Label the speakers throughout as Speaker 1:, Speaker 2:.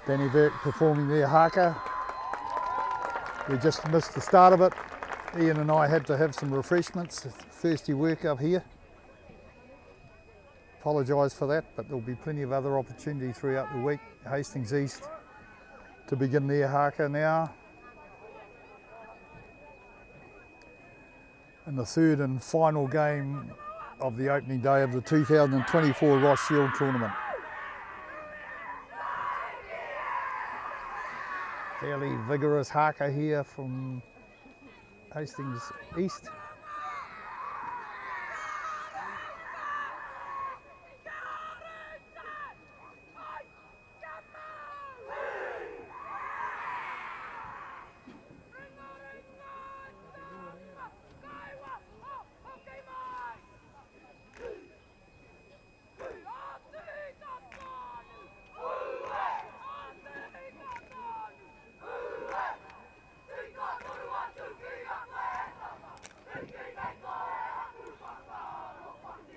Speaker 1: Dannevirke performing their haka. We just missed the start of it. Ian and I had to have some refreshments. Thirsty work up here. Apologise for that, but there'll be plenty of other opportunity throughout the week. Hastings East to begin their haka now. And the third and final game of the opening day of the 2024 Ross Shield Tournament. Fairly vigorous haka here from Hastings East.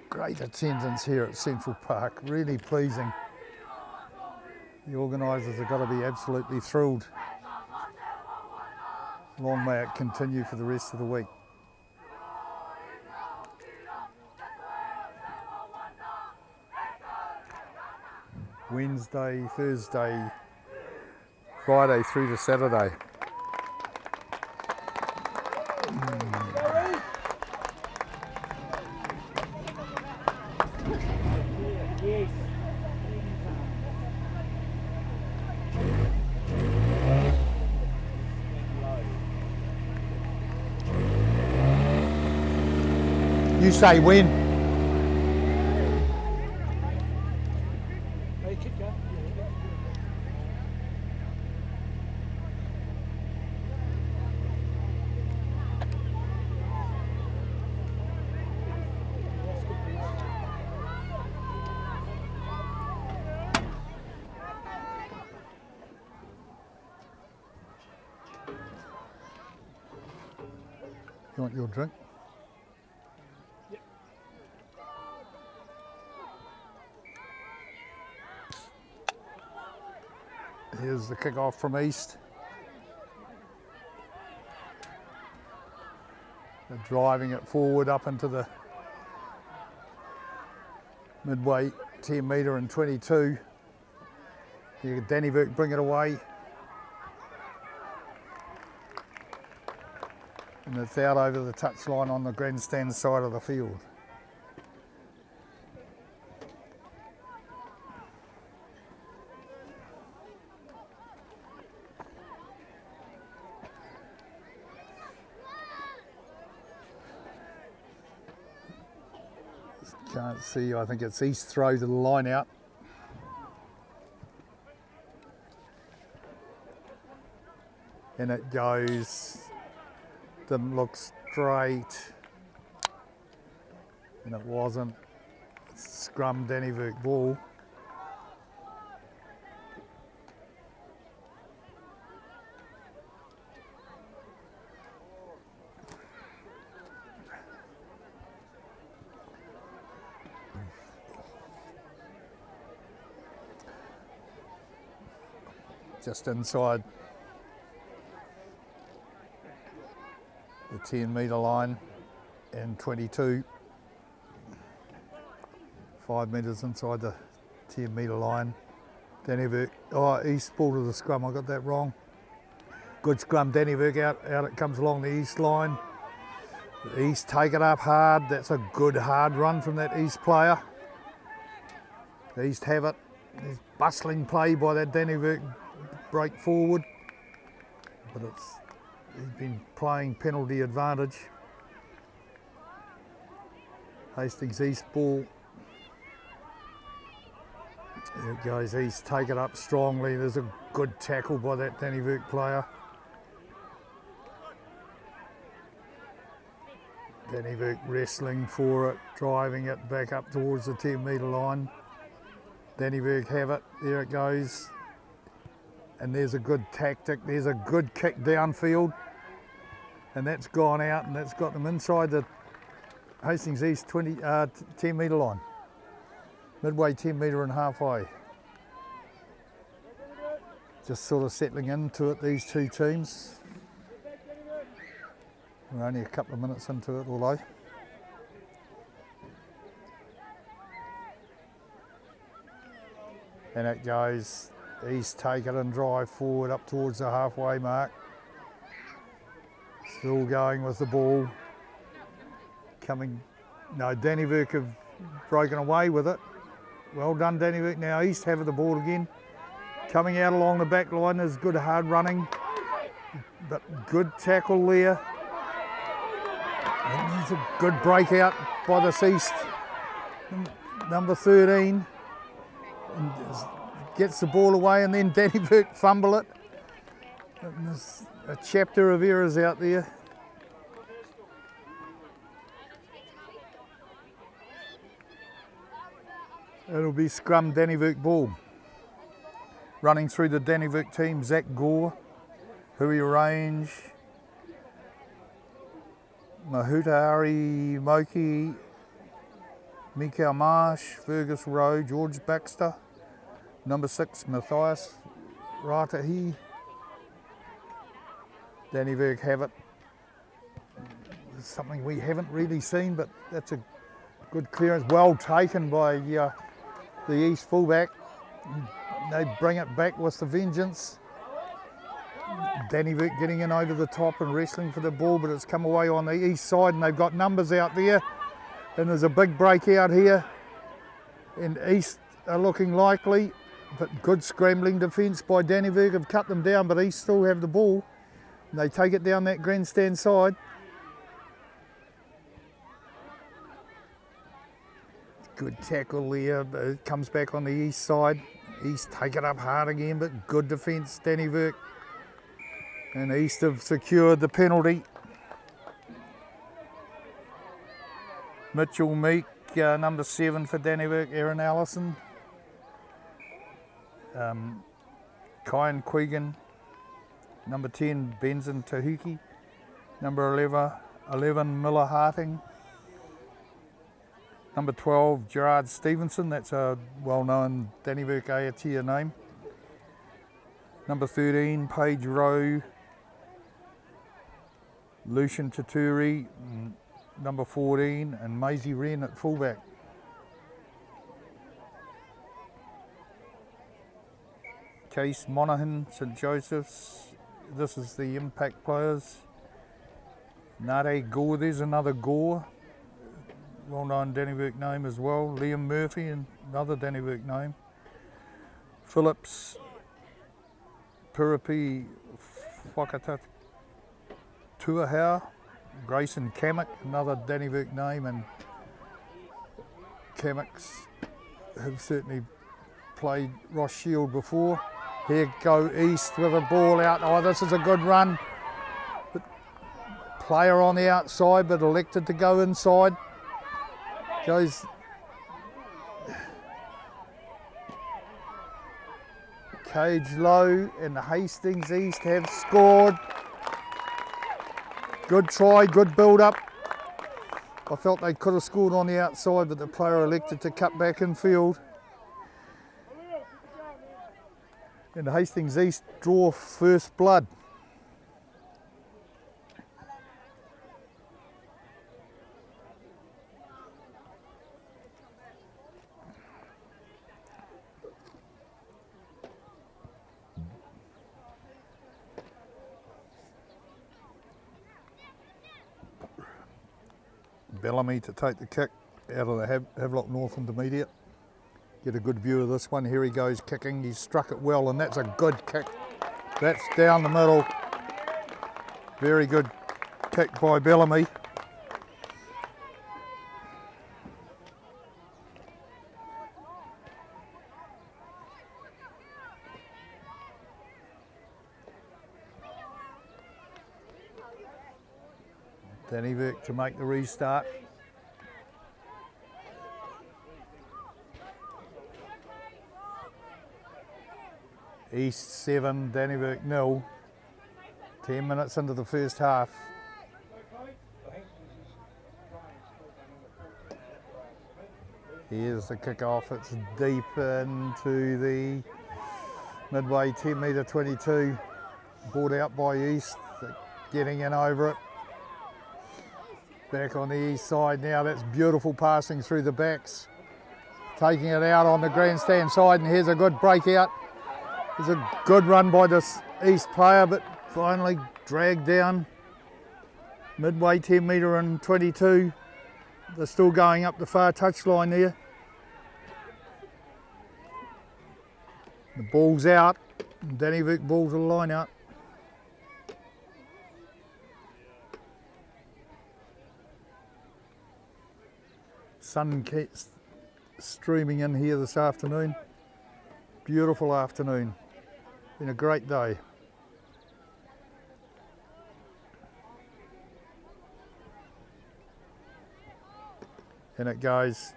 Speaker 1: Great attendance here at Central Park, really pleasing. The organisers have got to be absolutely thrilled. Long may it continue for the rest of the week. Wednesday, Thursday, Friday through to Saturday. You say when? You want your drink? Here's the kick-off from East. They're driving it forward up into the midway 10 metre and 22. You get Dannevirke bring it away. And it's out over the touchline on the grandstand side of the field. Can't see, I think it's East throw to the line out. And it goes, didn't look straight. And it wasn't. It's scrum Dannevirke ball. Just inside the 10 metre line and 22. 5 metres inside the 10 metre line. Dannevirke, East ball to the scrum, I got that wrong. Good scrum, Dannevirke out it comes along the East line. The East take it up hard, that's a good hard run from that East player. The East have it, there's bustling play by that Dannevirke break forward, but he's been playing penalty advantage. Hastings East ball. There it goes, East take it up strongly. There's a good tackle by that Dannevirke player. Dannevirke wrestling for it, driving it back up towards the 10 metre line. Dannevirke have it, there it goes. And there's a good tactic, there's a good kick downfield. And that's gone out and that's got them inside the Hastings East 10 metre line. Midway 10 metre and halfway. just sort of settling into it, these two teams. We're only a couple of minutes into it, although. And it goes, East take it and drive forward up towards the halfway mark. Still going with the ball. Dannevirke have broken away with it. Well done, Dannevirke. Now East have the ball again. Coming out along the back line is good hard running, but good tackle there. And there's a good breakout by this East. Number 13 and gets the ball away, and then Dannevirke fumble it. And there's a chapter of errors out there. It'll be scrum Dannevirke ball. Running through the Dannevirke team, Zach Gore, Hui Range, Mahutari Moki, Mikau Marsh, Fergus Rowe, George Baxter, number 6 Matthias Ratahi. Dannevirke have it. It's something we haven't really seen, but that's a good clearance, well taken by the East fullback. They bring it back with the vengeance. Dannevirke getting in over the top and wrestling for the ball, but it's come away on the East side, and they've got numbers out there. And there's a big breakout here. And East are looking likely, but good scrambling defence by Dannevirke have cut them down, but East still have the ball. And they take it down that grandstand side. Good tackle there, but it comes back on the East side. East take it up hard again, but good defence, Dannevirke. And East have secured the penalty. Mitchell Meek, number 7 for Dannevirke, Aaron Allison. Kyan Quigan, number 10, Benson Tahuki. Number 11 Miller Harting. Number 12, Gerard Stevenson, that's a well-known Dannevirke Aotea name. Number 13, Paige Rowe, Lucian Taturi, number 14, and Maisie Wren at fullback. Case Monaghan, St Joseph's, this is the impact players. Nare Gore, there's another Gore. Well-known Dannevirke name as well. Liam Murphy, another Dannevirke name. Phillips, Piripi Whakata Tuahau, Grayson Kamak, another Dannevirke name, and Kamaks have certainly played Ross Shield before. Here go East with a ball out. Oh, this is a good run. Player on the outside, but elected to go inside. Goes Cage Low, and the Hastings East have scored. Good try, good build up. I felt they could have scored on the outside, but the player elected to cut back in field. And the Hastings East draw first blood. Bellamy to take the kick out of the Havelock North Intermediate. Get a good view of this one. Here he goes kicking. He's struck it well, and that's a good kick. That's down the middle. Very good kick by Bellamy. Dannevirke to make the restart. East 7, Dannevirke 0. 10 minutes into the first half. Here's the kick-off. It's deep into the Midway 10 metre 22, brought out by East, getting in over it. Back on the East side now, that's beautiful passing through the backs. Taking it out on the grandstand side, and here's a good breakout. There's a good run by this East player, but finally dragged down. Midway 10 metre and 22. They're still going up the far touchline there. The ball's out. Dannevirke balls the line out. Sun streaming in here this afternoon. Beautiful afternoon. Been a great day. And it goes.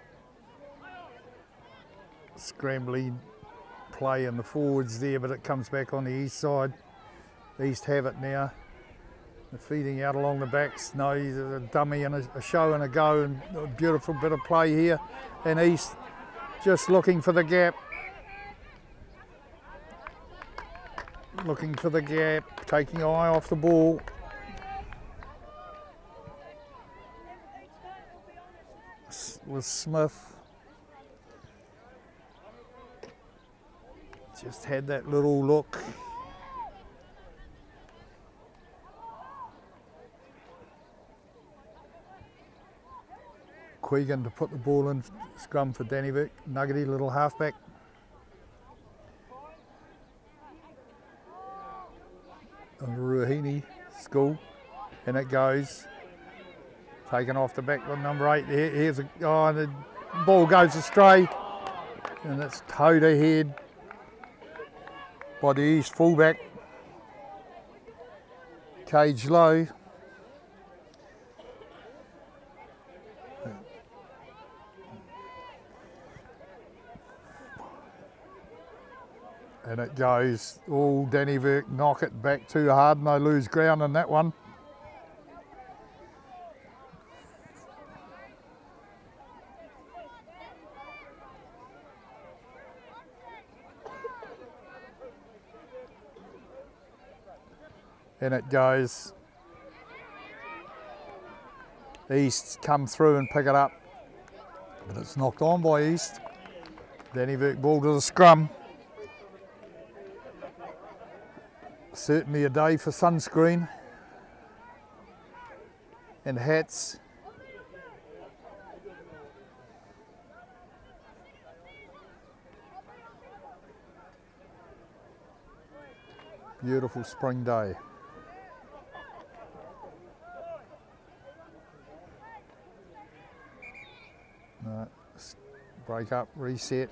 Speaker 1: Scrambling play in the forwards there, but it comes back on the East side. East have it now. They're feeding out along the backs. No, he's a dummy and a show and a go, and a beautiful bit of play here. And East just looking for the gap. Looking for the gap, taking eye off the ball. With Smith. Just had that little look. Quegan to put the ball in, scrum for Dannevirke. Nuggety little halfback. Ruahine school, and it goes. Taken off the back with number 8. Here's and the ball goes astray, and it's towed ahead by the East fullback. Cage low. And it goes, Dannevirke knock it back too hard and they lose ground in that one. And it goes. East come through and pick it up, but it's knocked on by East. Dannevirke ball to the scrum. Certainly a day for sunscreen and hats. Beautiful spring day. No, break up, reset.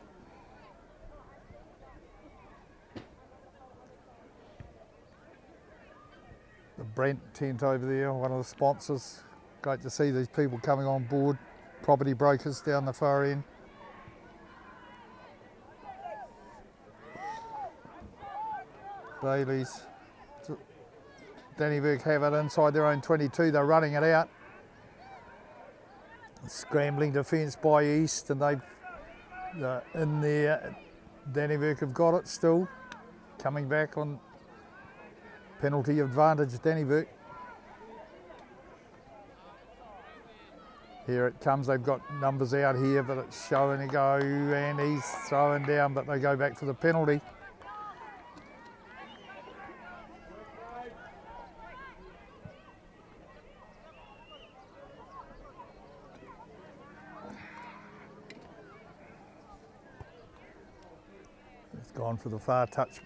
Speaker 1: The Brent tent over there, one of the sponsors. Great to see these people coming on board. Property brokers down the far end. Bailey's. Dannevirke have it inside their own 22. They're running it out. Scrambling defence by East, and they've in there. Dannevirke have got it still. Coming back on penalty advantage, Dannevirke. Here it comes, they've got numbers out here, but it's showing a go, and he's throwing down, but they go back for the penalty. It's gone for the far touch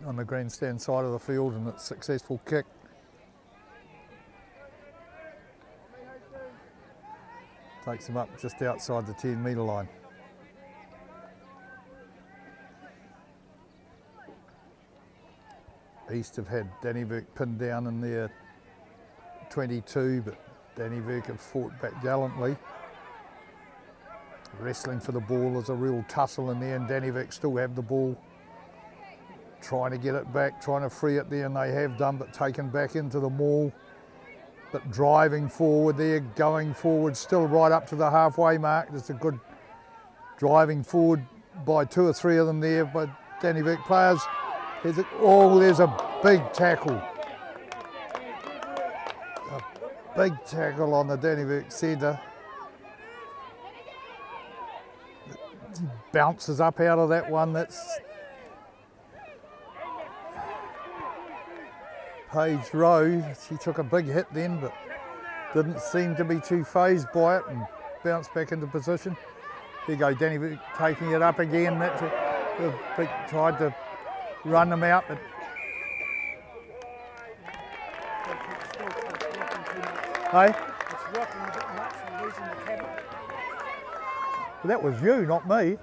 Speaker 1: on the grandstand side of the field, and it's a successful kick. Takes him up just outside the 10 metre line. East have had Dannevirke pinned down in their 22, but Dannevirke have fought back gallantly. Wrestling for the ball, there's a real tussle in there, and Dannevirke still have the ball. Trying to get it back, trying to free it there, and they have done, but taken back into the maul. But driving forward there, going forward, still right up to the halfway mark. There's a good driving forward by 2 or 3 of them there by Dannevirke players. There's a big tackle. A big tackle on the Dannevirke centre. Bounces up out of that one. That's Paige Rowe. She took a big hit then, but didn't seem to be too phased by it and bounced back into position. There you go, Dannevirke taking it up again. That's tried to run them out, but hey? Well, that was you, not me.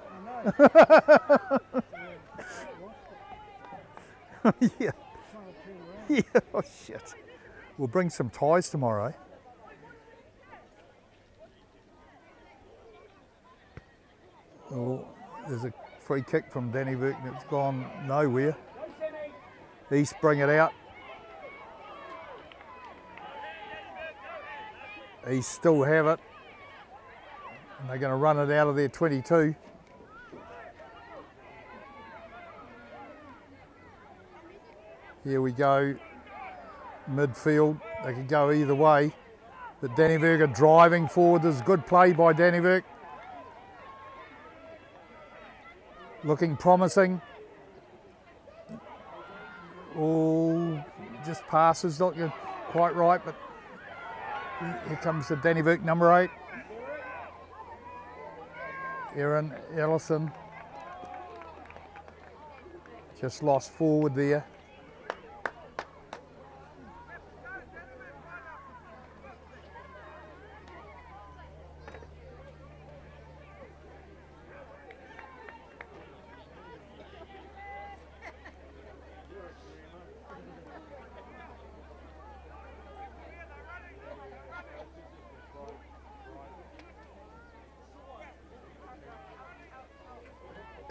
Speaker 1: Yeah. Yeah, oh shit. We'll bring some ties tomorrow. Oh, there's a free kick from Dannevirke and it's gone nowhere. East bring it out. East still have it. And they're going to run it out of their 22. Here we go, midfield. They could go either way. But Dannevirke are driving forward. There's good play by Dannevirke. Looking promising. Oh, just passes, not quite right, but here comes the Dannevirke number 8. Erin Ellison. Just lost forward there.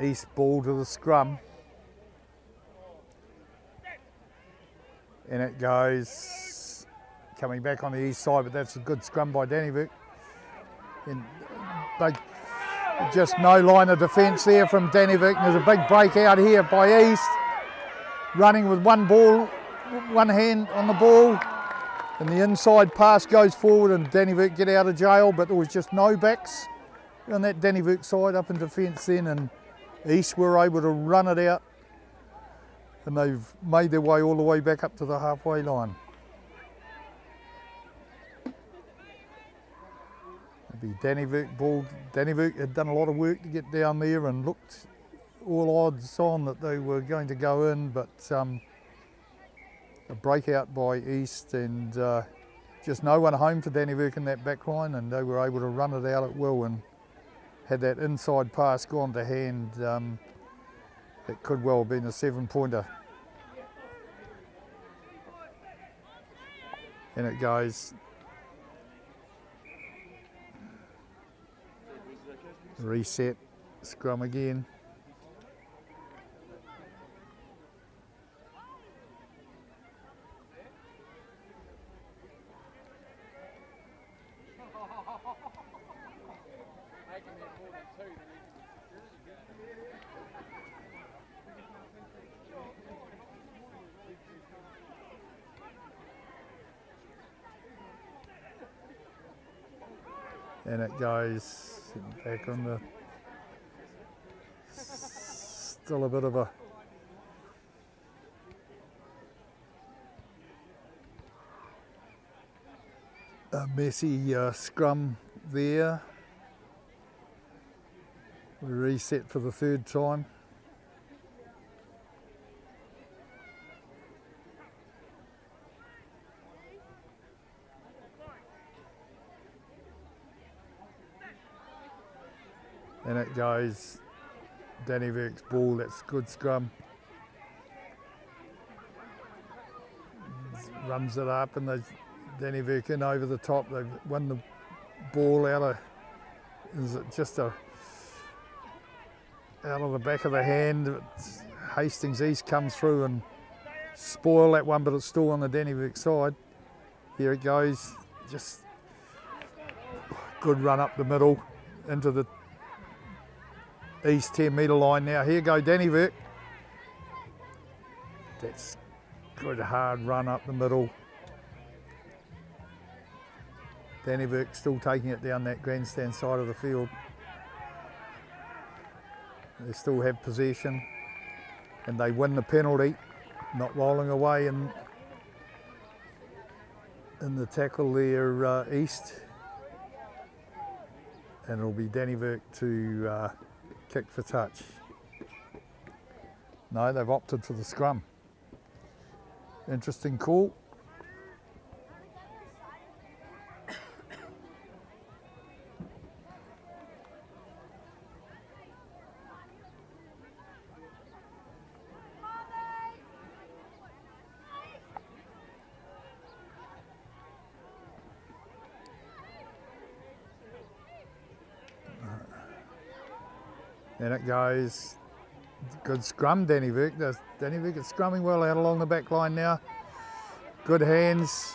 Speaker 1: East ball to the scrum, and it goes coming back on the east side, but that's a good scrum by Dannevirke. And they just no line of defence there from Dannevirke. There's a big break out here by East, running with one hand on the ball, and the inside pass goes forward and Dannevirke get out of jail, but there was just no backs on that Dannevirke side up in defence then, and East were able to run it out, and they've made their way all the way back up to the halfway line. It'd be Dannevirke ball. Dannevirke had done a lot of work to get down there and looked all odds on that they were going to go in, but a breakout by East and just no one home for Dannevirke in that back line, and they were able to run it out at will, and had that inside pass gone to hand, it could well have been a 7-pointer. And it goes. Reset, scrum again. And it goes back on the, still a bit of a messy scrum there. We reset for the third time. And it goes Dannevirke's ball. That's good scrum. Runs it up and Dannevirke in over the top. They've won the ball out of, is it just out of the back of the hand. Hastings East comes through and spoil that one, but it's still on the Dannevirke side. Here it goes. Just good run up the middle into the East 10 metre line now. Here go Dannevirke. That's good hard run up the middle. Dannevirke still taking it down that grandstand side of the field. They still have possession and they win the penalty, not rolling away in the tackle there, East. And it'll be Dannevirke to kick for touch. No, they've opted for the scrum. Interesting call. And it goes. Good scrum, Dannevirke. Dannevirke is scrumming well out along the back line now. Good hands.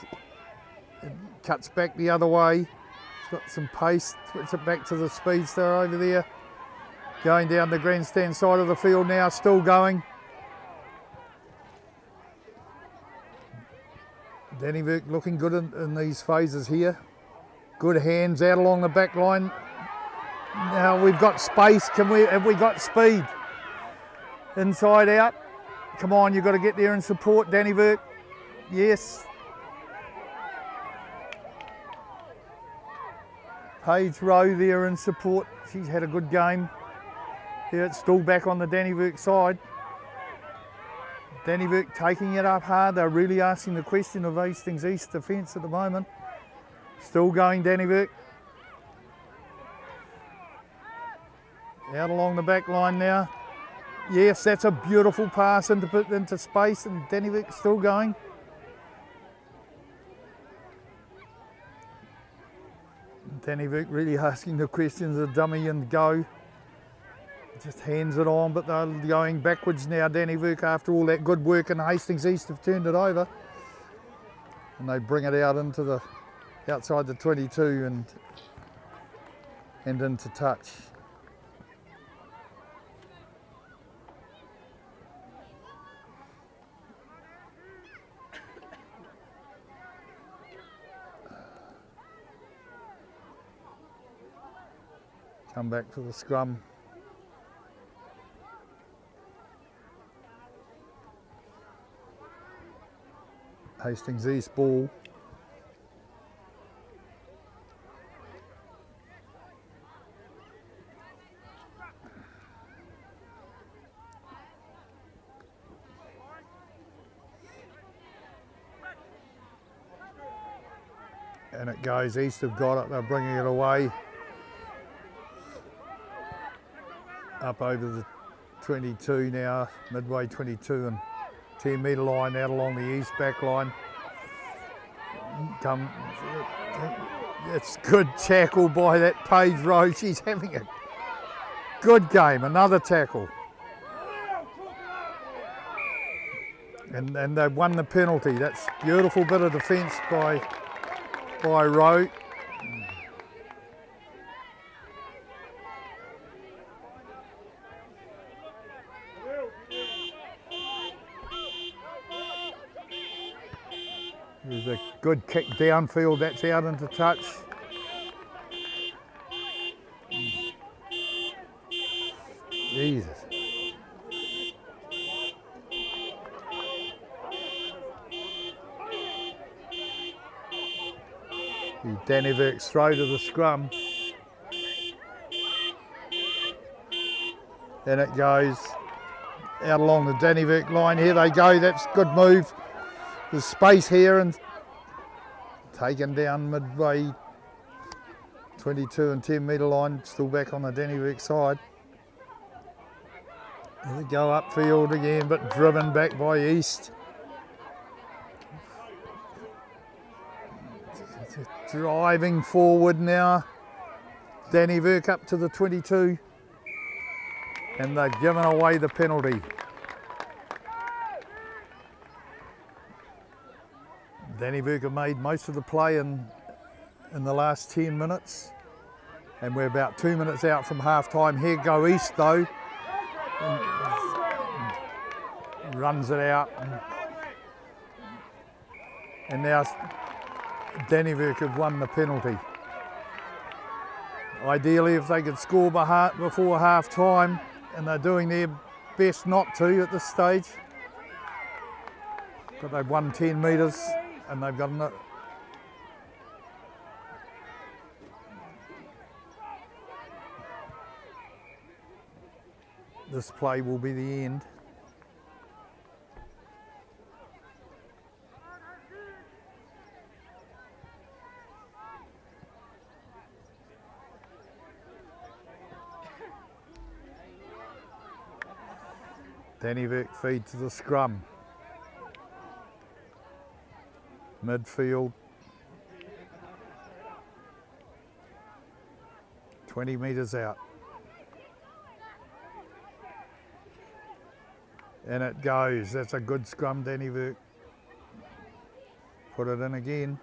Speaker 1: It cuts back the other way. It's got some pace. Puts it back to the speedster over there. Going down the grandstand side of the field now. Still going. Dannevirke looking good in these phases here. Good hands out along the back line. Now we've got space. Have we got speed? Inside out. Come on, you've got to get there and support Dannevirke. Yes. Paige Rowe there in support. She's had a good game. Here it's still back on the Dannevirke side. Dannevirke taking it up hard. They're really asking the question of Hastings East defence at the moment. Still going Dannevirke. Out along the back line now. Yes, that's a beautiful pass into space, and Dannevirke still going. Dannevirke really asking the questions of dummy and go. Just hands it on, but they're going backwards now, Dannevirke, after all that good work, and Hastings East have turned it over. And they bring it out into the outside the 22 and into touch. Come back for the scrum. Hastings East ball. And it goes, East have got it, they're bringing it away. Up over the 22 now, midway 22 and 10 metre line out along the East back line. It's good tackle by that Paige Rowe. She's having a good game, another tackle. And they've won the penalty. That's a beautiful bit of defence by Rowe. There's a good kick downfield, that's out into touch. Jesus. Dannevirke's throw to the scrum. And it goes out along the Dannevirke line. Here they go, that's a good move. There's space here and taken down midway 22 and 10 metre line, still back on the Dannevirke side. They go upfield again, but driven back by East. Driving forward now. Dannevirke up to the 22. And they've given away the penalty. Dannevirke have made most of the play in the last 10 minutes. And we're about 2 minutes out from half time. Here go East though. runs it out. And now Dannevirke have won the penalty. Ideally, if they could score before half time, and they're doing their best not to at this stage. But they've won 10 metres and they've got enough. This play will be the end. Dannevirke feed to the scrum. Midfield. 20 metres out. And it goes. That's a good scrum, Dannevirke. Put it in again.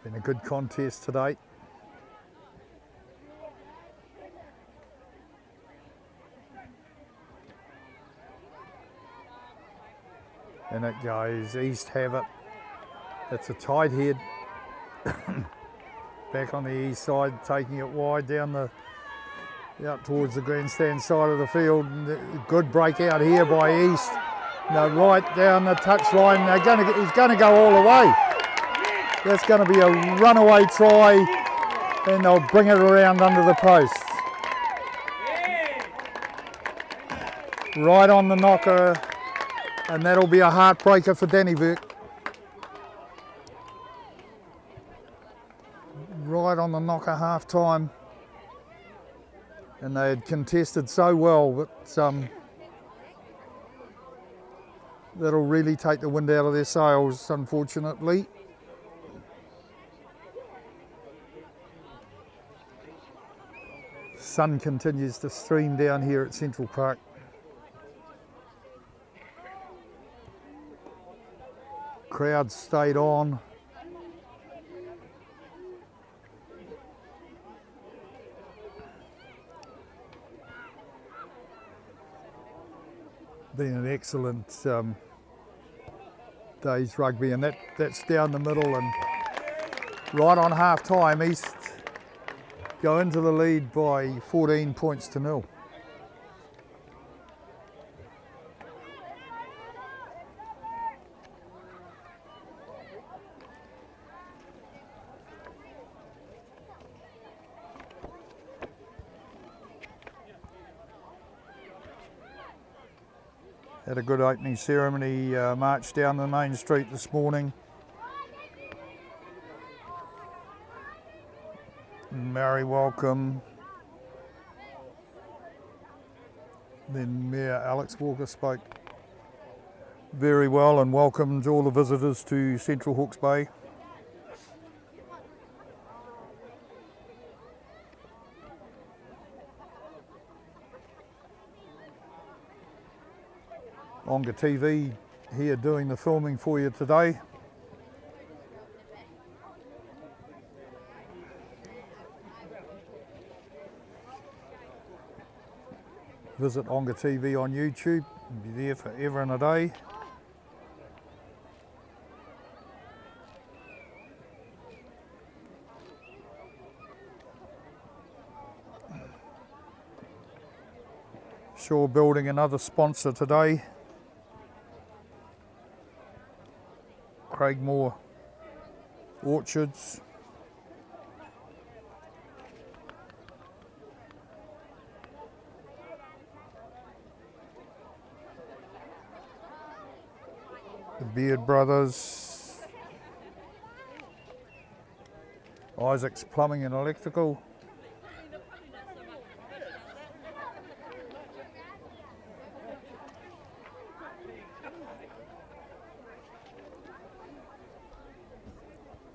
Speaker 1: Been a good contest today. And it goes. East have it. It's a tight head. Back on the east side, taking it wide down out towards the grandstand side of the field. Good breakout here by East. No, right down the touch line. He's going to go all the way. That's going to be a runaway try, and they'll bring it around under the posts. Right on the knocker, and that'll be a heartbreaker for Dannevirke. Right on the knocker half time, and they had contested so well, but that'll really take the wind out of their sails, unfortunately. Sun continues to stream down here at Central Park. Crowd stayed on. Been an excellent day's rugby, and that's down the middle, and right on half time, East go into the lead by 14 points to 0. Had a good opening ceremony march down the main street this morning. Mary welcome. Then Mayor Alex Walker spoke very well and welcomed all the visitors to Central Hawke's Bay. Onga TV here doing the filming for you today. Visit Onga TV on YouTube, be there forever and a day. Shaw Building, another sponsor today. Craigmore Orchards. The Beard Brothers. Isaac's Plumbing and Electrical.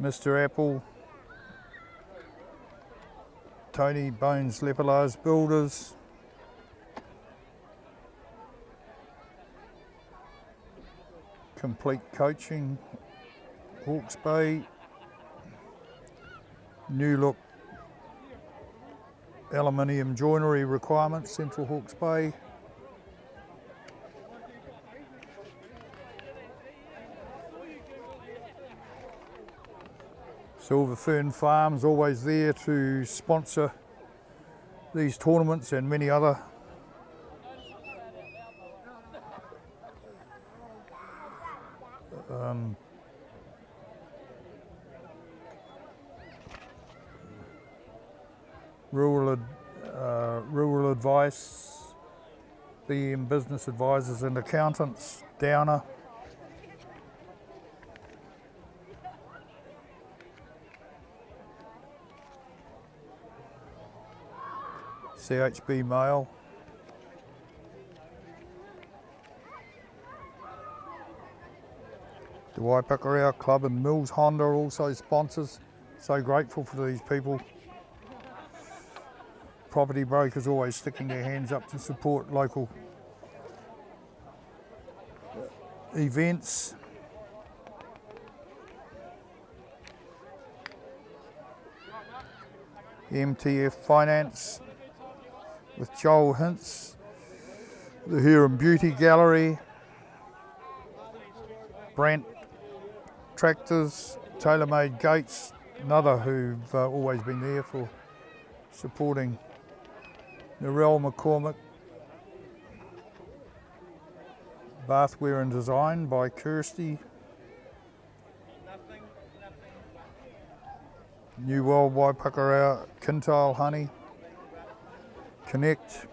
Speaker 1: Mr. Apple, Tony Bones Lepelars Builders, Complete Coaching, Hawke's Bay. New Look Aluminium Joinery Requirements, Central Hawke's Bay. Silver Fern Farms, always there to sponsor these tournaments and many other rural advice, BM Business Advisors and Accountants, Downer. CHB Mail. The Waipakarau Club and Mills Honda are also sponsors. So grateful for these people. Property brokers always sticking their hands up to support local events. MTF Finance with Joel Hintz, the Hair and Beauty Gallery, Brent Tractors, TaylorMade Gates, another who've always been there for supporting Narelle McCormick, Bathwear and Design by Kirsty, New World Waipakarau, Kintyre Honey, Connect,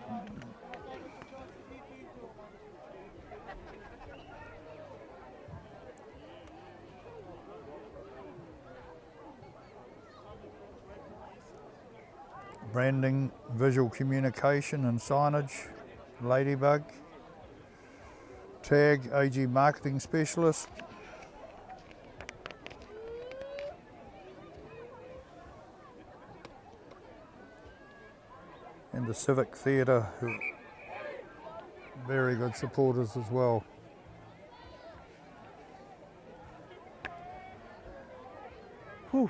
Speaker 1: Branding, Visual Communication and Signage, Ladybug, Tag, AG Marketing Specialist, and the Civic Theatre, who very good supporters as well. Whew.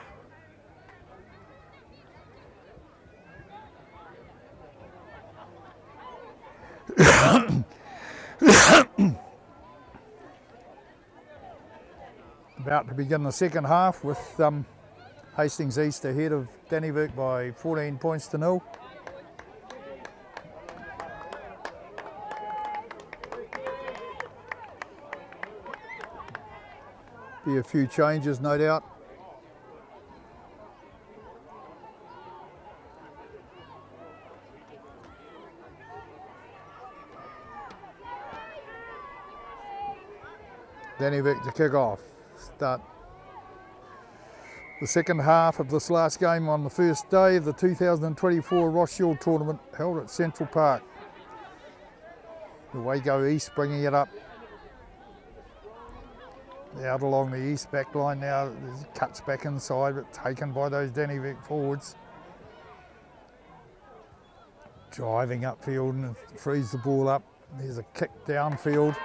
Speaker 1: About to begin the second half with Hastings East ahead of Dannevirke by 14 points to 0. Be a few changes, no doubt. Dannevirke to kick off. Start the second half of this last game on the first day of the 2024 Ross Shield tournament held at Central Park. The Wago East bringing it up. Out along the east back line now, there's cuts back inside, but taken by those Dannevirke forwards. Driving upfield and frees the ball up. There's a kick downfield,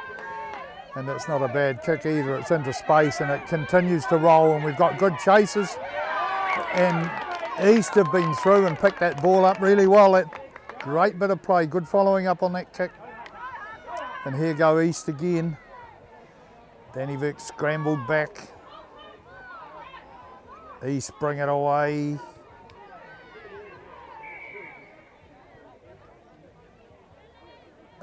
Speaker 1: and that's not a bad kick either. It's into space and it continues to roll, and we've got good chases. And East have been through and picked that ball up really well. That great bit of play, good following up on that kick. And here go East again. Dannevirke scrambled back. East bring it away.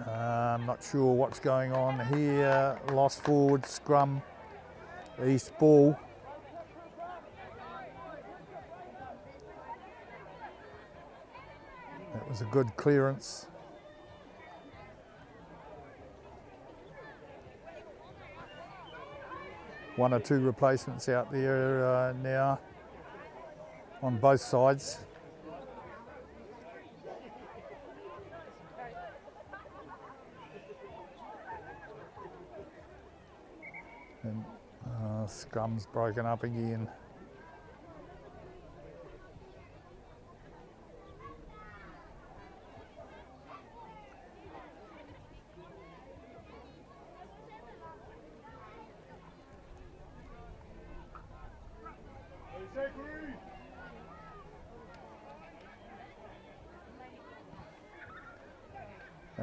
Speaker 1: I'm not sure what's going on here. Lost forward, scrum, East ball. That was a good clearance. One or two replacements out there now on both sides. And scrum's broken up again.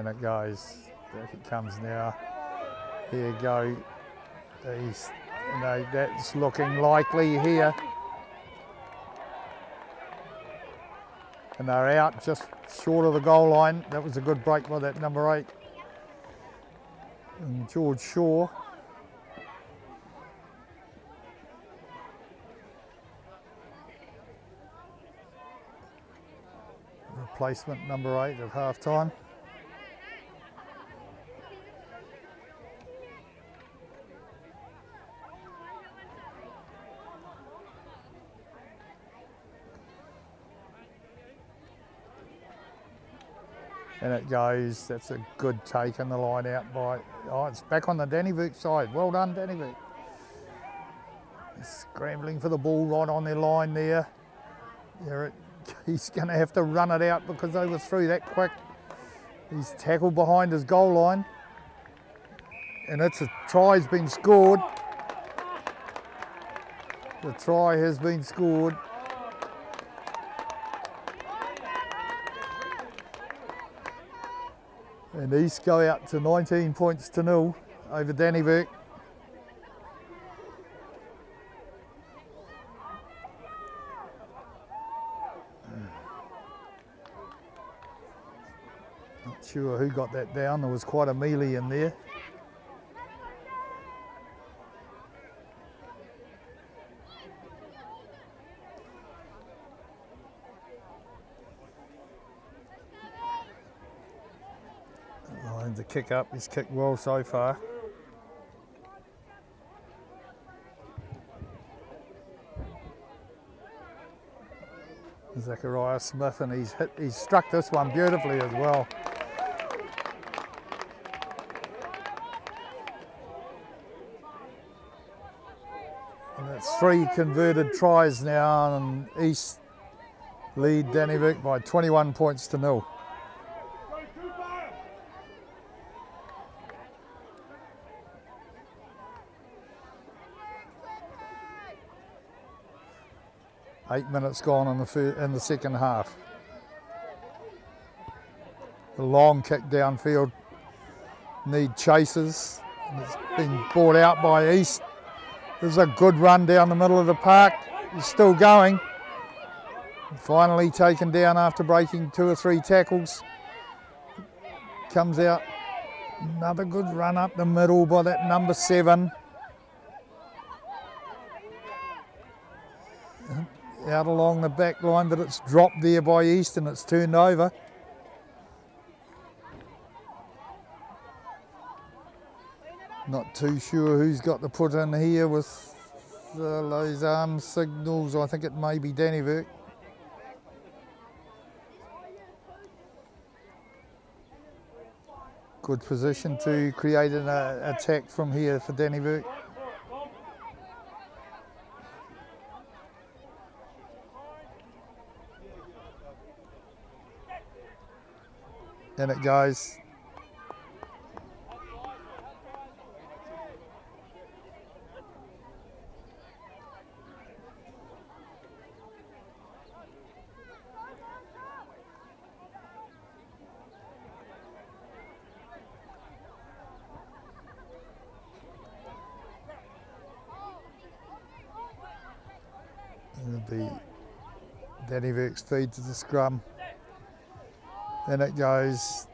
Speaker 1: And it goes. Back it comes now. Here go. That's looking likely here. And they're out just short of the goal line. That was a good break by that number 8. And George Shaw. Replacement number 8 at half time. And it goes. That's a good take on the line out by. Oh, it's back on the Dannevirke side. Well done, Dannevirke. Scrambling for the ball right on their line there. He's going to have to run it out because they were through that quick. He's tackled behind his goal line. And a try's been scored. The try has been scored. And East go out to 19 points to 0 over Dannevirke. Not sure who got that down. There was quite a melee in there. The kick up, he's kicked well so far. Zachariah Smith, and he's struck this one beautifully as well. And that's 3 converted tries now, and East lead Dannevirke by 21 points to 0. Eight minutes gone in the second half. The long kick downfield. Need chasers. And it's been brought out by East. This is a good run down the middle of the park. He's still going. Finally taken down after breaking 2 or 3 tackles. Comes out. Another good run up the middle by that number 7. Out along the back line, but it's dropped there by East and it's turned over. Not too sure who's got the put in here with those arm signals. I think it may be Dannevirke. Good position to create an attack from here for Dannevirke. And it goes. It'll be Dannevirke's feed to the scrum. Then it goes.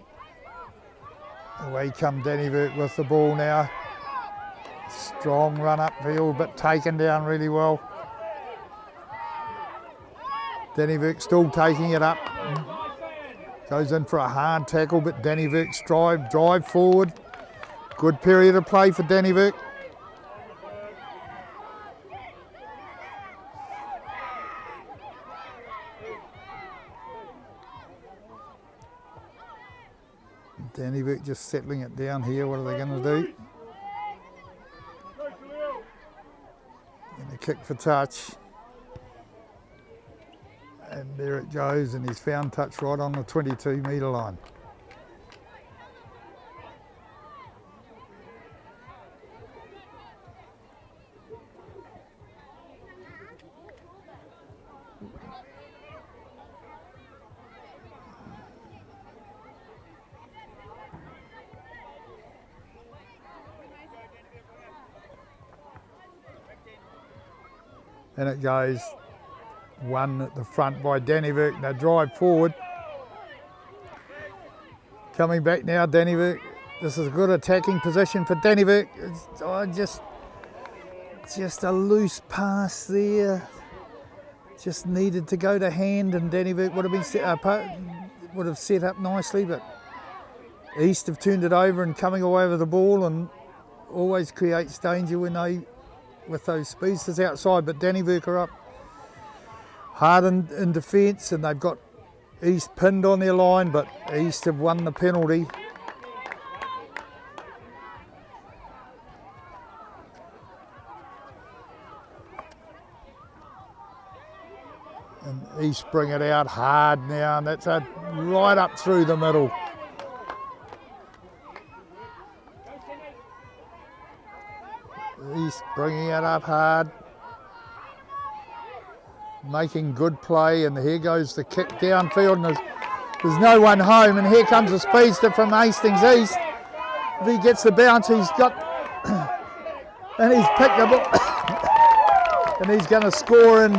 Speaker 1: Away come Dannevirke with the ball now. Strong run upfield, but taken down really well. Dannevirke still taking it up. Goes in for a hard tackle, but Dannevirke's drive forward. Good period of play for Dannevirke. Dannevirke just settling it down here. What are they going to do? And a kick for touch. And there it goes, and he's found touch right on the 22-metre line. And it goes one at the front by Dannevirke. They drive forward. Coming back now, Dannevirke. This is a good attacking position for Dannevirke. Just a loose pass there. Just needed to go to hand, and Dannevirke would have set up nicely, but East have turned it over and coming away with the ball, and always creates danger with those speedsters outside. But Dannevirke are up hard in defence, and they've got East pinned on their line, but East have won the penalty. And East bring it out hard now, and that's right up through the middle. East bringing it up hard, making good play, and here goes the kick downfield, and there's no one home, and here comes the speedster from Hastings East. If he gets the bounce, he's got, and he's picked the ball, and he's going to score in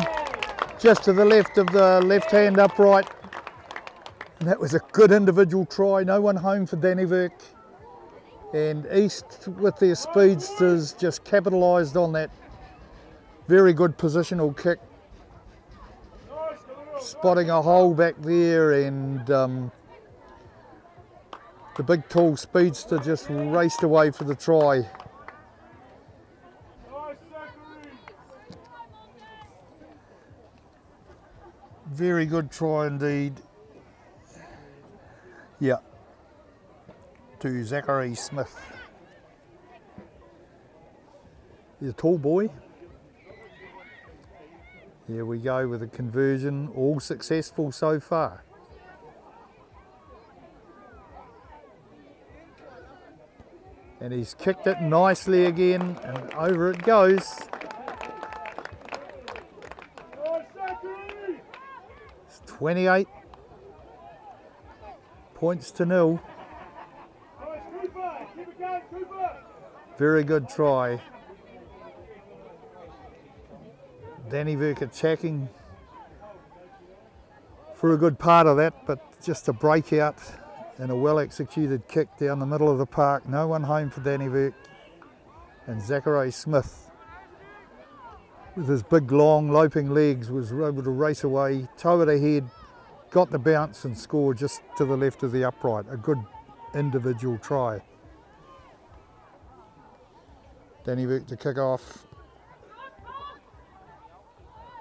Speaker 1: just to the left of the left-hand upright. And that was a good individual try. No one home for Dannevirke. And East, with their speedsters, just capitalised on that very good positional kick. Spotting a hole back there, and the big tall speedster just raced away for the try. Very good try indeed. Yeah. To Zachary Smith. He's a tall boy. Here we go with a conversion, all successful so far. And he's kicked it nicely again, and over it goes. It's 28 points to 0. Very good try. Dannevirke attacking for a good part of that, but just a breakout and a well executed kick down the middle of the park. No one home for Dannevirke, and Zachary Smith, with his big long loping legs, was able to race away, toe it ahead, got the bounce and scored just to the left of the upright. A good individual try. Dannevirke to kick off,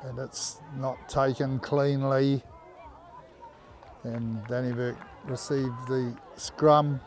Speaker 1: and it's not taken cleanly, and Dannevirke received the scrum.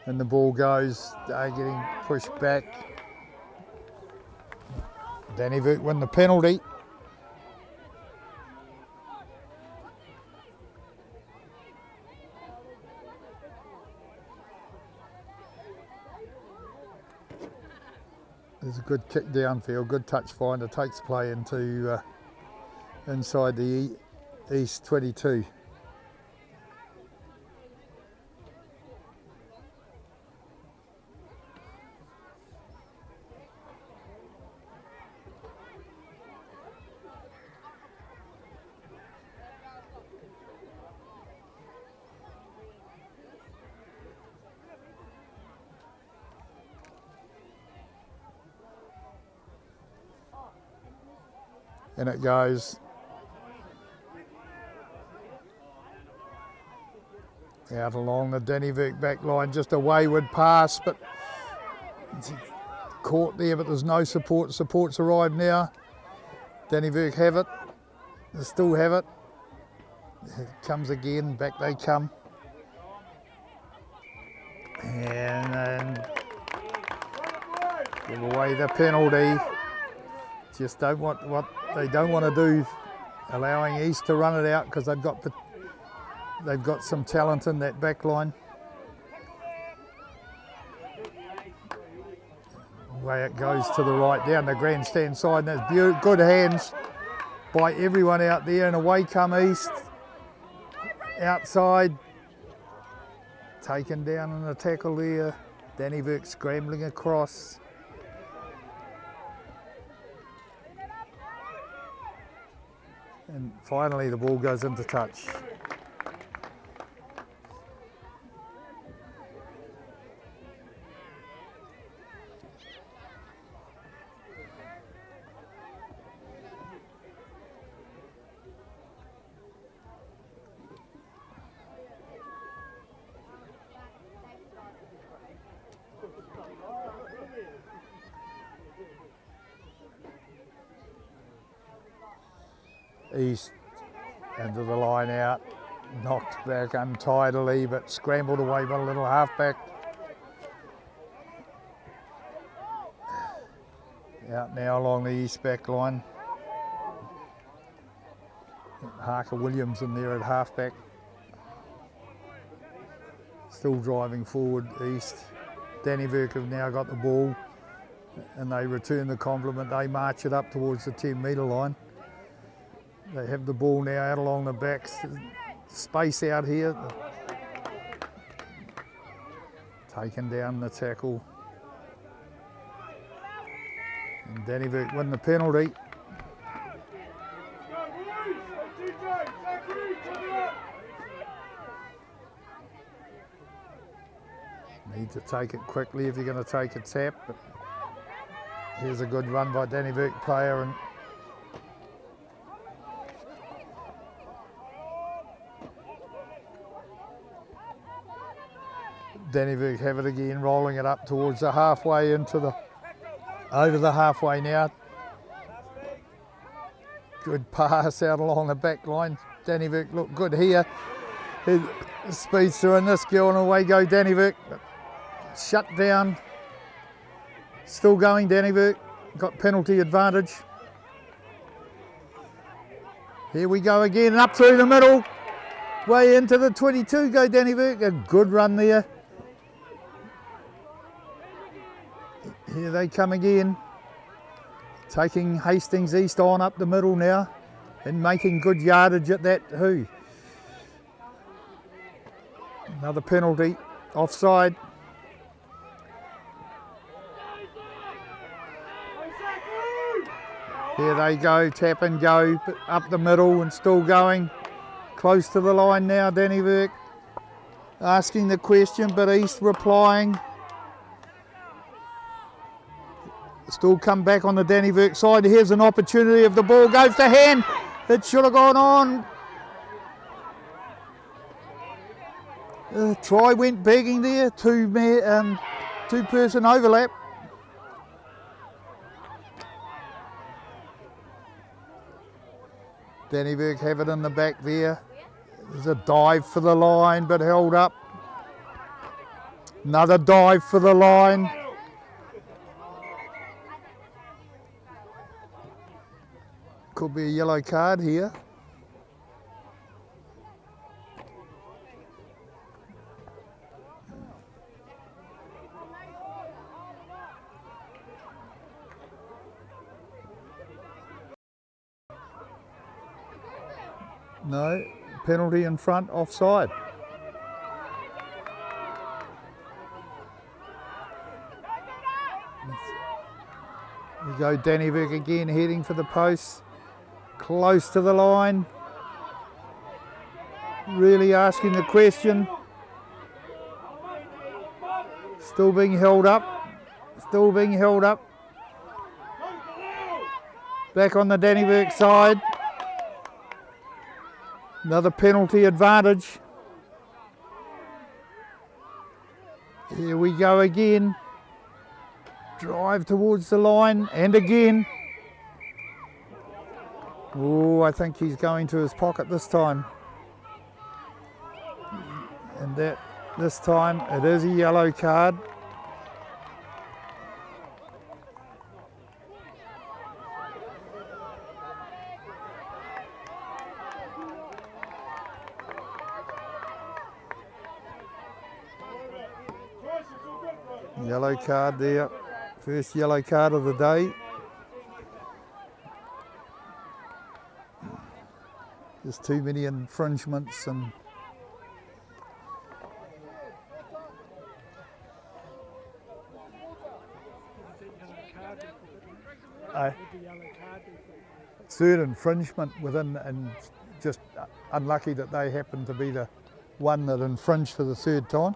Speaker 1: And the ball goes, they're getting pushed back. Dannevirke win the penalty. There's a good kick downfield, good touch finder, takes play into inside the East 22. And it goes out along the Dannevirke back line, just a wayward pass, but it's caught there, but there's no support. Support's arrived now. Dannevirke have it, they still have it. It comes again, back they come. And give away the penalty. Just don't want what they don't want to do allowing East to run it out because they've got some talent in that back line. Way it goes to the right down the grandstand side, and it's good hands by everyone out there, and away come East. Outside, taken down in the tackle there. Dannevirke scrambling across. And finally the ball goes into touch. East into the line out, knocked back untidily, but scrambled away by a little halfback. Out now along the East back line. Harker Williams in there at halfback. Still driving forward East. Dannevirke have now got the ball and they return the compliment. They march it up towards the 10-metre line. They have the ball now out along the backs. Space out here. Taken down the tackle. And Dannevirke win the penalty. Need to take it quickly if you're going to take a tap. But here's a good run by Dannevirke player, and Dannevirke have it again, rolling it up towards the halfway over the halfway now. Good pass out along the back line. Dannevirke look good here. His speed's through in this girl, and away go Dannevirke. Shut down. Still going Dannevirke. Got penalty advantage. Here we go again, up through the middle. Way into the 22 go Dannevirke. A good run there. Here they come again. Taking Hastings East on up the middle now and making good yardage at that too. Another penalty, offside. Here they go, tap and go, up the middle and still going. Close to the line now, Dannevirke asking the question, but East replying. Still come back on the Dannevirke side. Here's an opportunity if the ball goes to hand. It should have gone on. Try went begging there. Two-person overlap. Dannevirke have it in the back there. There's a dive for the line, but held up. Another dive for the line. Could be a yellow card here. No, penalty in front, offside. We go Dannevirke again, heading for the post. Close to the line. Really asking the question. Still being held up. Still being held up. Back on the Dannevirke side. Another penalty advantage. Here we go again. Drive towards the line and again. Oh, I think he's going to his pocket this time. And this time it is a yellow card. Yellow card there. First yellow card of the day. Just too many infringements and third infringement within, and just unlucky that they happened to be the one that infringed for the third time.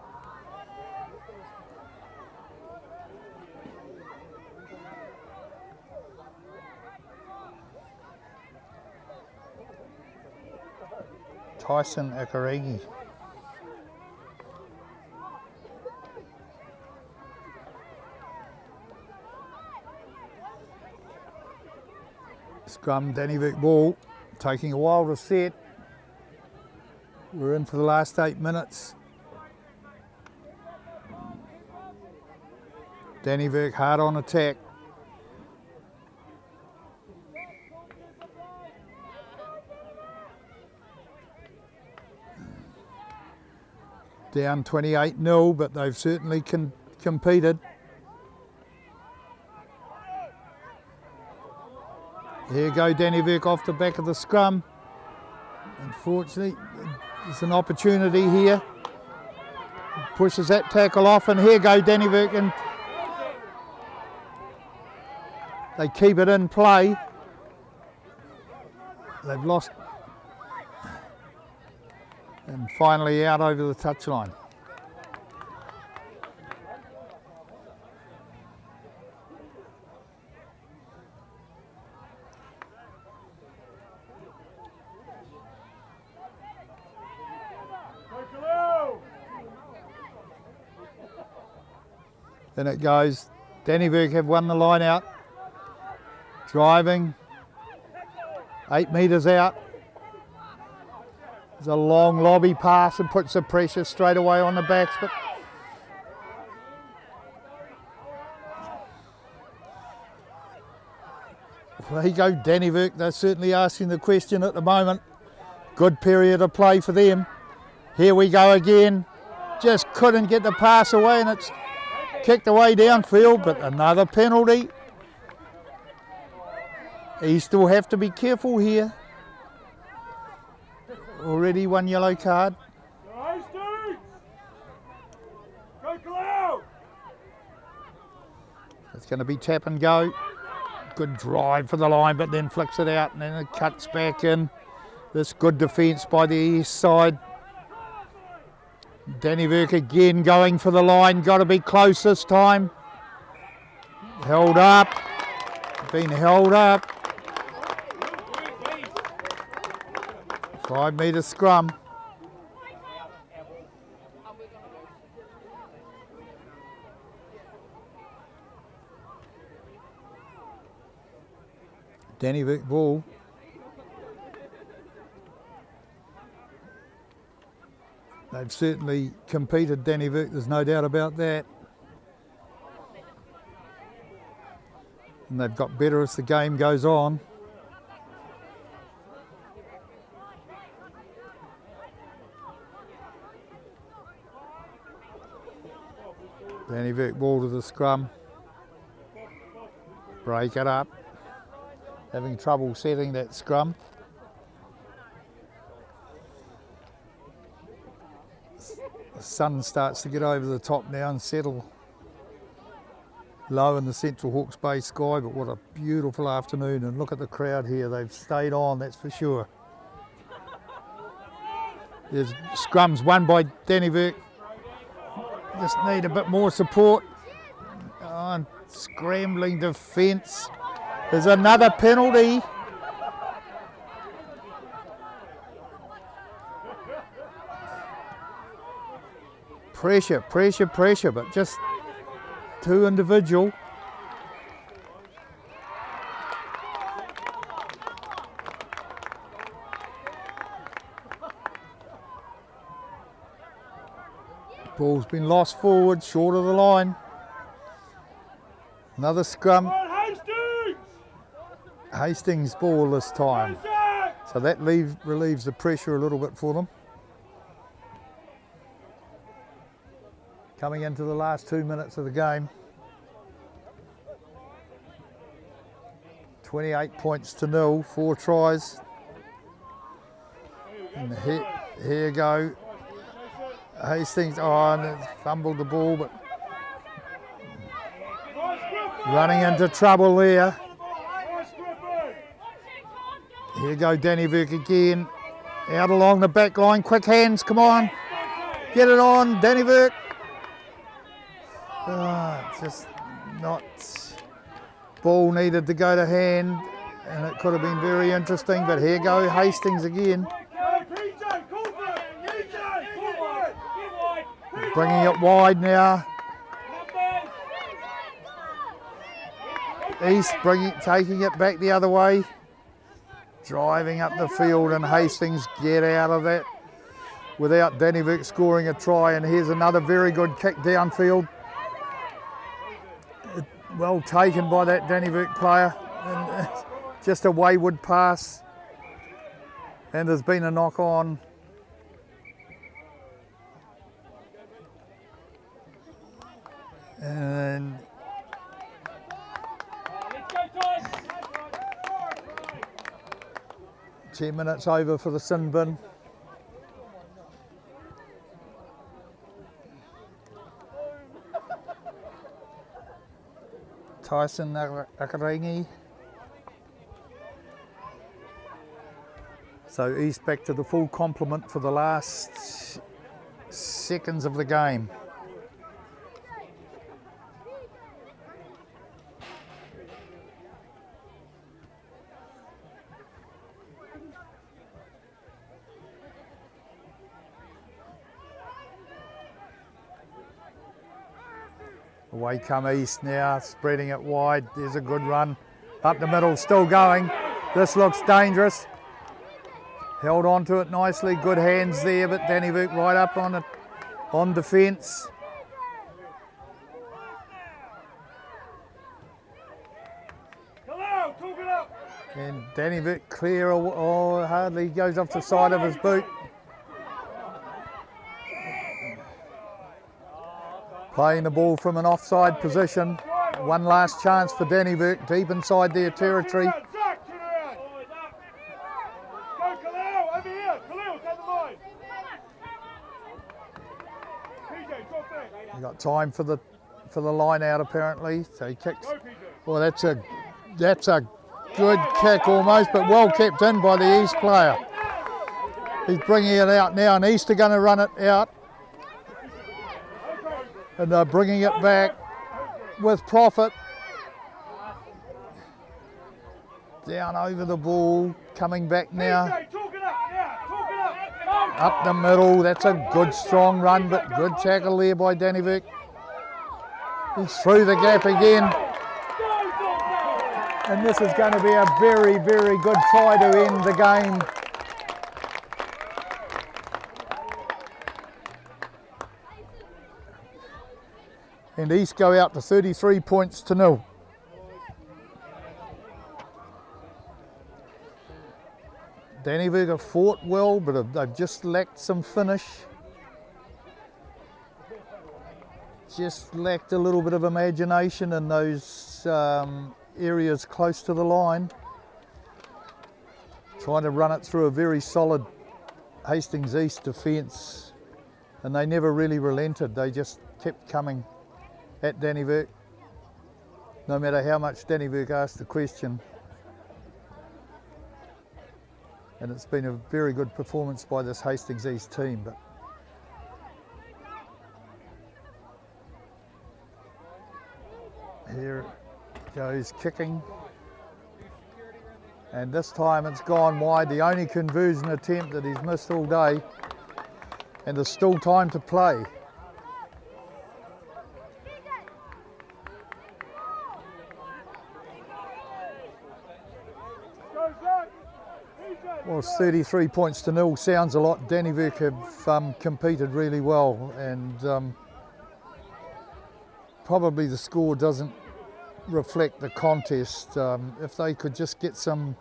Speaker 1: Tyson Akaregi. Scrum, Dannevirke ball, taking a while to set. We're in for the last 8 minutes. Dannevirke hard on attack. Down 28-0, but they've certainly competed. Here go Dannevirke off the back of the scrum. Unfortunately, there's an opportunity here. Pushes that tackle off, and here go Dannevirke, and they keep it in play. They've lost, and finally out over the touchline. Then it goes. Dannevirke have won the line out. Driving. 8 metres out. There's a long lobby pass and puts the pressure straight away on the backs. But well, there you go, Dannevirke. They're certainly asking the question at the moment. Good period of play for them. Here we go again. Just couldn't get the pass away, and it's kicked away downfield, but another penalty. East will have to be careful here. Already one yellow card. It's going to be tap and go. Good drive for the line, but then flicks it out and then it cuts back in. This good defence by the east side. Dannevirke again going for the line, got to be close this time. Held up, been held up. 5 metre scrum. Dannevirke ball. They've certainly competed, Dannevirke, there's no doubt about that. And they've got better as the game goes on. Dannevirke ball to the scrum. Break it up. Having trouble setting that scrum. The sun starts to get over the top now and settle low in the central Hawke's Bay sky, but what a beautiful afternoon, and look at the crowd here. They've stayed on, that's for sure. There's scrums won by Dannevirke. Just need a bit more support. Oh, and scrambling defence. There's another penalty. Pressure, pressure, pressure, but just too individual. Ball's been lost forward, short of the line. Another scrum. Hastings ball this time. So that relieves the pressure a little bit for them. coming into the last 2 minutes of the game. 28 points to 0, 4 tries. And here you go. Hastings, and fumbled the ball, but running into trouble there. Here you go, Dannevirke again. Out along the back line, quick hands, come on. Get it on, Dannevirke. Just not. Ball needed to go to hand, and it could have been very interesting, but here you go, Hastings again. Bringing it wide now. East taking it back the other way. Driving up the field, and Hastings get out of that without Dannevirke scoring a try. And here's another very good kick downfield. Well taken by that Dannevirke player. And just a wayward pass. And there's been a knock on. And 10 minutes over for the sin bin. Tyson Akarangi. So East back to the full complement for the last seconds of the game. Away come East now, spreading it wide. There's a good run. Up the middle, still going. This looks dangerous. Held on to it nicely. Good hands there, but Dannevirke right up on it, on defence. And Dannevirke clear, hardly goes off the side of his boot. Playing the ball from an offside position. One last chance for Dannevirke, deep inside their territory. He got time for the line out apparently. So he kicks. Well, that's a good kick almost, but well kept in by the East player. He's bringing it out now, and East are going to run it out. And they're bringing it back with profit. Down over the ball, coming back now. Up the middle, that's a good strong run, but good tackle there by Dannevirke. He's through the gap again. And this is going to be a very, very good try to end the game. And East go out to 33 points to 0. Dannevirke have fought well, but they've just lacked some finish. Just lacked a little bit of imagination in those areas close to the line. Trying to run it through a very solid Hastings East defence, and they never really relented. They just kept coming at Dannevirke, no matter how much Dannevirke asked the question. And it's been a very good performance by this Hastings East team. But here goes kicking. And this time it's gone wide, the only conversion attempt that he's missed all day. And there's still time to play. Well, it's 33 points to 0. Sounds a lot. Dannevirke have competed really well, and probably the score doesn't reflect the contest. If they could just get some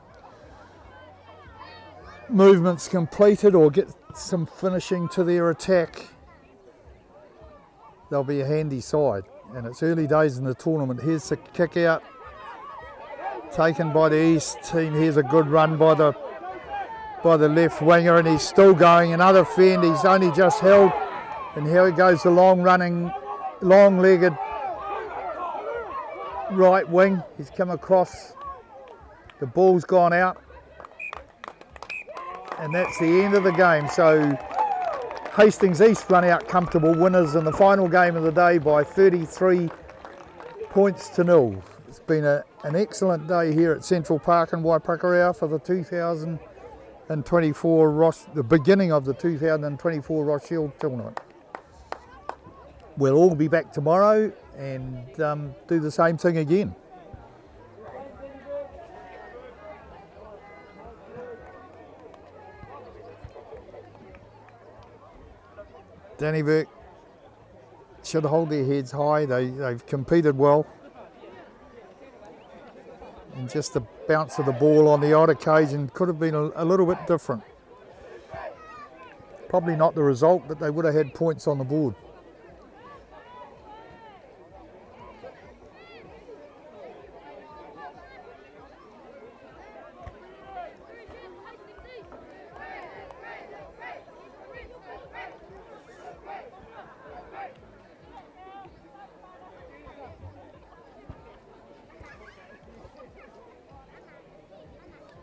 Speaker 1: movements completed or get some finishing to their attack, they'll be a handy side. And it's early days in the tournament. Here's the kick out, taken by the East team. Here's a good run by the left winger, and he's still going. Another fend. He's only just held, and here he goes, the long-legged right wing. He's come across. The ball's gone out, and that's the end of the game. So Hastings East run out comfortable winners in the final game of the day by 33 points to 0. It's been an excellent day here at Central Park in Waipakarau for the 2024 the beginning of the 2024 Ross Shield tournament. We'll all be back tomorrow and do the same thing again. Dannevirke should hold their heads high. They've competed well. And just the bounce of the ball on the odd occasion could have been a little bit different. Probably not the result, but they would have had points on the board.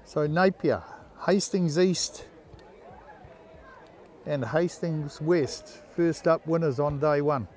Speaker 1: So Napier, Hastings East and Hastings West, first up winners on day one.